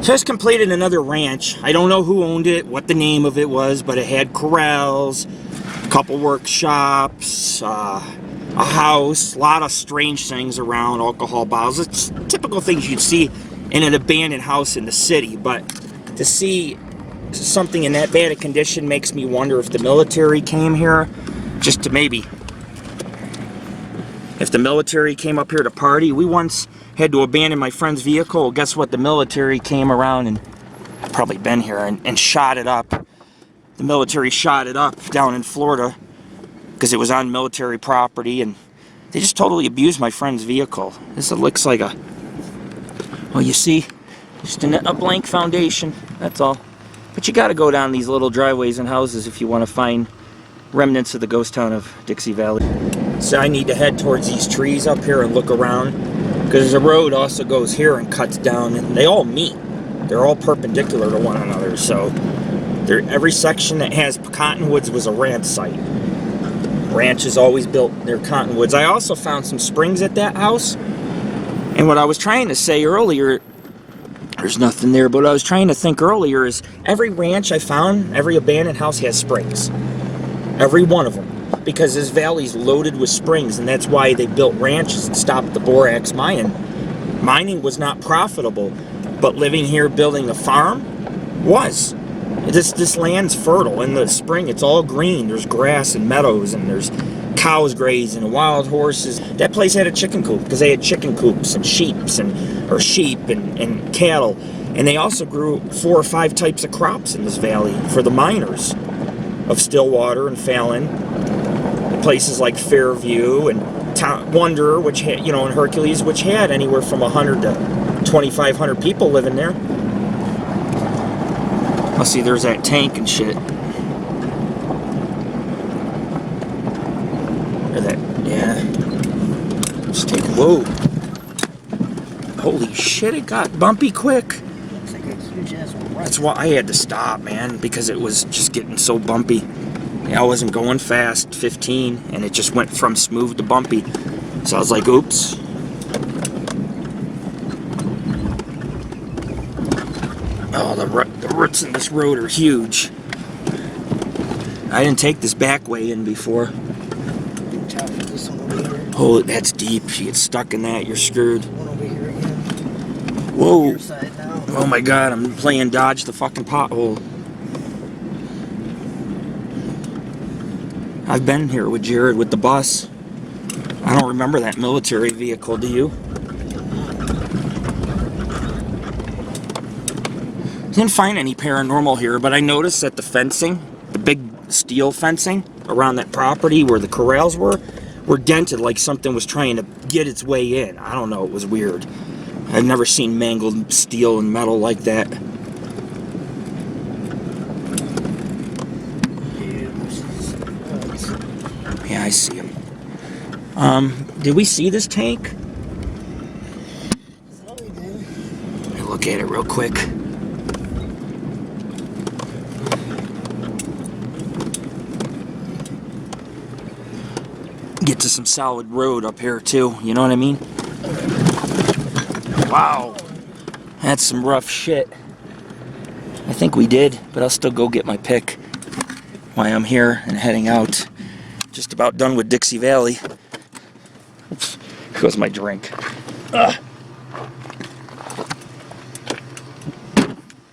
Just completed another ranch. I don't know who owned it, what the name of it was, but it had corrals, a couple workshops, a house, a lot of strange things around, alcohol bottles. It's typical things you'd see in an abandoned house in the city, but to see something in that bad a condition makes me wonder if the military came here just to maybe... If the military came up here to party. We once had to abandon my friend's vehicle. Well, guess what? The military came around and probably been here and shot it up. The military shot it up down in Florida because it was on military property, and they just totally abused my friend's vehicle. This looks like a... Well, you see, just a blank foundation. That's all. But you got to go down these little driveways and houses if you want to find remnants of the ghost town of Dixie Valley. So I need to head towards these trees up here and look around, because the road also goes here and cuts down, and they all meet. They're all perpendicular to one another, so every section that has cottonwoods was a ranch site. Ranches always built their cottonwoods. I also found some springs at that house, and what I was trying to say earlier, there's nothing there, but what I was trying to think earlier is every ranch I found, every abandoned house has springs. Every one of them. Because this valley's loaded with springs, and that's why they built ranches and stopped the borax mining. Mining was not profitable, but living here, building a farm, was. This land's fertile. In the spring, it's all green. There's grass and meadows, and there's cows grazing and wild horses. That place had a chicken coop because they had chicken coops and sheep and cattle. And they also grew 4 or 5 types of crops in this valley for the miners of Stillwater and Fallon. Places like Fairview and Wonder, which had, and Hercules, which had anywhere from 100 to 2,500 people living there. I'll see, there's that tank and shit. Or that, yeah. Let's take, whoa. Holy shit, it got bumpy quick. Looks like a huge ass right. That's why I had to stop, man, because it was just getting so bumpy. I wasn't going fast, 15, and it just went from smooth to bumpy. So I was like, oops. Oh, the roots in this road are huge. I didn't take this back way in before. Oh, that's deep. You get stuck in that, you're screwed. One over here again. Whoa. Side now. Oh my god, I'm playing dodge the fucking pothole. I've been here with Jared with the bus. I don't remember that military vehicle, do you? Didn't find any paranormal here, but I noticed that the fencing, the big steel fencing around that property where the corrals were dented like something was trying to get its way in. I don't know, it was weird. I've never seen mangled steel and metal like that. Yeah, I see him. Did we see this tank? Thought we did. Let me look at it real quick. Get to some solid road up here too, you know what I mean? Wow. That's some rough shit. I think we did, but I'll still go get my pick while I'm here and heading out. Just about done with Dixie Valley. Oops, here goes my drink. Ugh.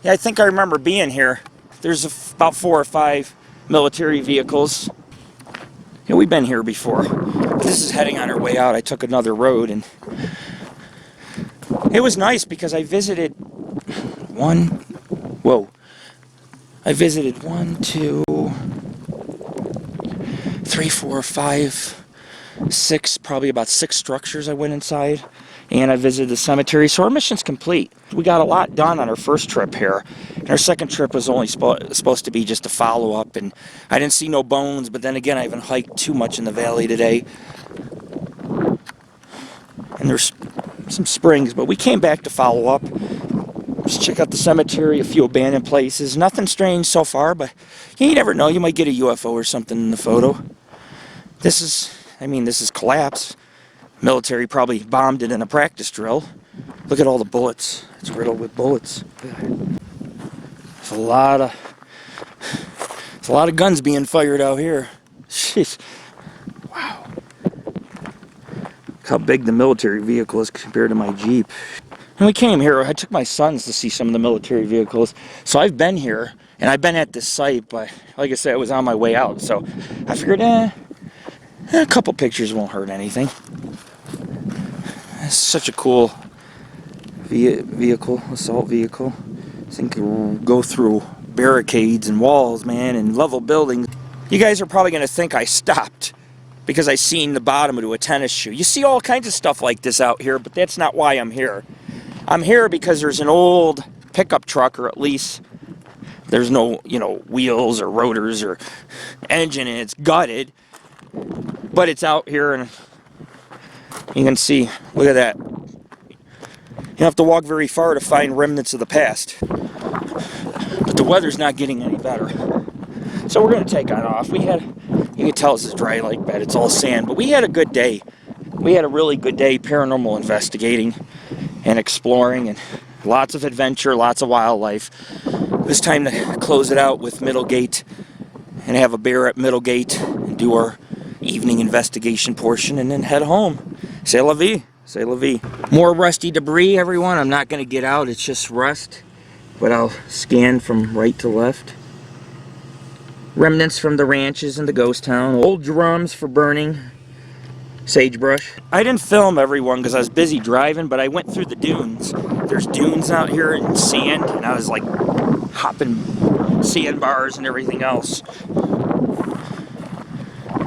Yeah, I think I remember being here. There's about 4 or 5 military vehicles. Yeah, we've been here before. This is heading on our way out. I took another road, and it was nice because I visited I visited 1, 2, 3, 4, 5, 6, probably about 6 structures I went inside, and I visited the cemetery. So our mission's complete. We got a lot done on our first trip here. And our second trip was only supposed to be just a follow-up, and I didn't see no bones, but then again, I haven't hiked too much in the valley today. And there's some springs, but we came back to follow up. Just check out the cemetery, a few abandoned places. Nothing strange so far, but you never know. You might get a UFO or something in the photo. This is collapse. Military probably bombed it in a practice drill. Look at all the bullets. It's riddled with bullets. There's a lot of guns being fired out here. Jeez. Wow. Look how big the military vehicle is compared to my Jeep. And we came here, I took my sons to see some of the military vehicles. So I've been here, and I've been at this site, but like I said, I was on my way out. So I figured, a couple pictures won't hurt anything. It's such a cool vehicle, assault vehicle. This thing can go through barricades and walls, man, and level buildings. You guys are probably going to think I stopped because I seen the bottom of a tennis shoe. You see all kinds of stuff like this out here, but that's not why I'm here. I'm here because there's an old pickup truck, or at least there's no, wheels or rotors or engine, and it's gutted. But it's out here, and you can see, look at that. You don't have to walk very far to find remnants of the past. But the weather's not getting any better. So we're going to take on off. You can tell this is dry like bed, it's all sand, but we had a good day. We had a really good day paranormal investigating and exploring, and lots of adventure, lots of wildlife. It was time to close it out with Middlegate and have a beer at Middlegate and do our evening investigation portion and then head home. C'est la vie. C'est la vie. More rusty debris, everyone. I'm not going to get out, it's just rust. But I'll scan from right to left. Remnants from the ranches in the ghost town. Old drums for burning. Sagebrush. I didn't film everyone because I was busy driving, but I went through the dunes. There's dunes out here and sand, and I was like hopping sandbars and everything else.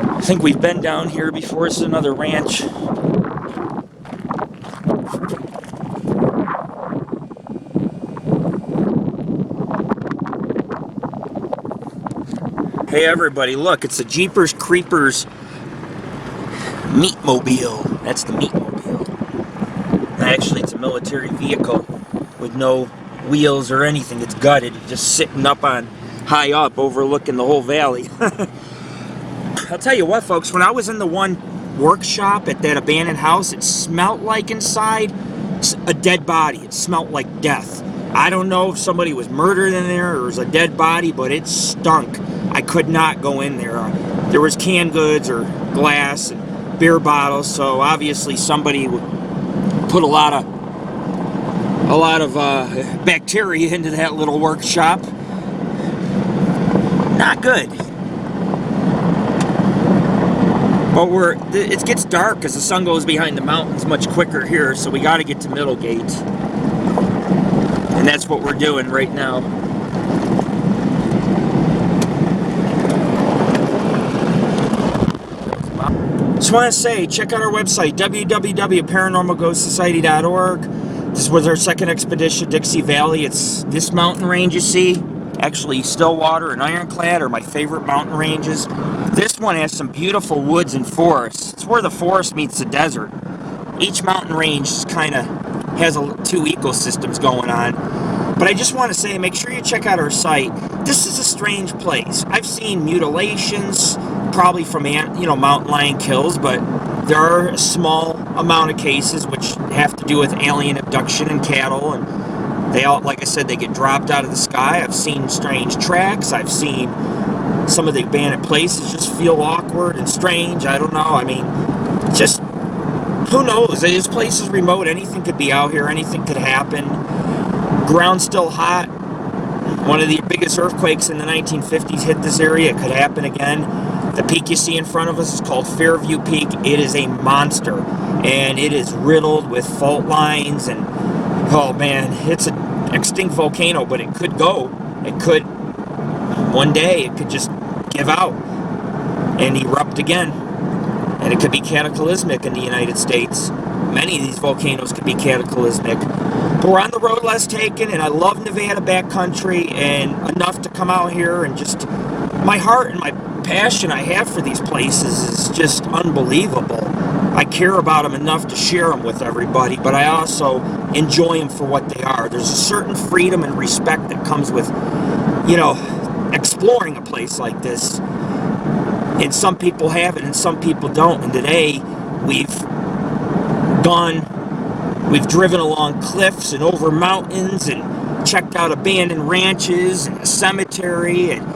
I think we've been down here before. This is another ranch. Hey everybody, look, it's a Jeepers Creepers Meatmobile. That's the Meatmobile. Actually, it's a military vehicle with no wheels or anything. It's gutted, just sitting up on high up, overlooking the whole valley. I'll tell you what, folks, when I was in the one workshop at that abandoned house, it smelled like inside a dead body. It smelled like death. I don't know if somebody was murdered in there or it was a dead body, but it stunk. I could not go in there. There was canned goods or glass and beer bottles, so obviously somebody put a lot of bacteria into that little workshop. Not good. But it gets dark as the sun goes behind the mountains much quicker here, so we got to get to Middlegate, and that's what we're doing right now. Just want to say, check out our website, www.paranormalghostsociety.org. This was our second expedition, Dixie Valley. It's this mountain range you see. Actually, Stillwater and Ironclad are my favorite mountain ranges. This one has some beautiful woods and forests. It's where the forest meets the desert. Each mountain range kind of has two ecosystems going on. But I just want to say, make sure you check out our site. This is a strange place. I've seen mutilations, probably from mountain lion kills, but there are a small amount of cases which have to do with alien abduction and cattle, and they all, like I said, they get dropped out of the sky. I've seen strange tracks. I've seen some of the abandoned places just feel awkward and strange. I don't know. I mean, just who knows? This place is remote. Anything could be out here. Anything could happen. Ground's still hot. One of the biggest earthquakes in the 1950s hit this area. It could happen again. The peak you see in front of us is called Fairview Peak. It is a monster, and it is riddled with fault lines, and oh man, it's an extinct volcano, but it could go. It could, one day, it could just give out and erupt again. And it could be cataclysmic in the United States. Many of these volcanoes could be cataclysmic. But we're on the road less taken, and I love Nevada backcountry, and enough to come out here, and just my heart and my passion I have for these places is just unbelievable. I care about them enough to share them with everybody, but I also enjoy them for what they are. There's a certain freedom and respect that comes with, exploring a place like this. And some people have it and some people don't. And today we've gone We've driven along cliffs and over mountains and checked out abandoned ranches and a cemetery and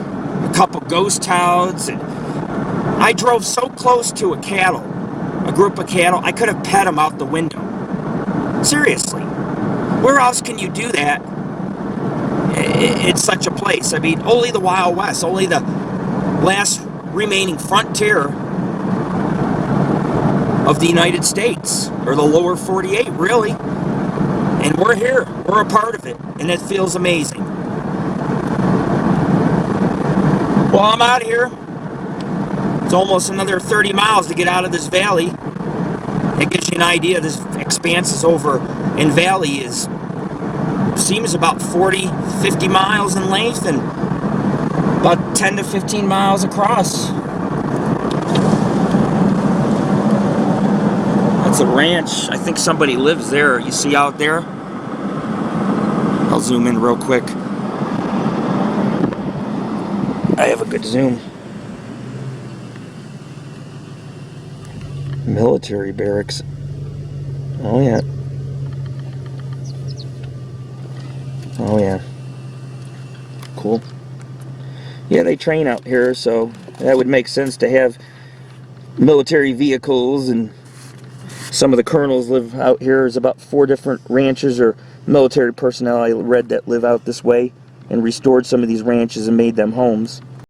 a couple ghost towns. And I drove so close to a group of cattle, I could have pet them out the window. Seriously. Where else can you do that in such a place? I mean, only the Wild West, only the last remaining frontier of the United States, or the lower 48, really. And we're here. We're a part of it, and it feels amazing. Well, I'm out here. It's almost another 30 miles to get out of this valley. It gives you an idea. This expanse is over in valley seems about 40, 50 miles in length and about 10 to 15 miles across. That's a ranch. I think somebody lives there. You see out there? I'll zoom in real quick. I have a good zoom. Military barracks. Oh yeah. Oh yeah. Cool. Yeah, they train out here, so that would make sense to have military vehicles, and some of the colonels live out here. There's about 4 different ranches or military personnel I read that live out this way and restored some of these ranches and made them homes.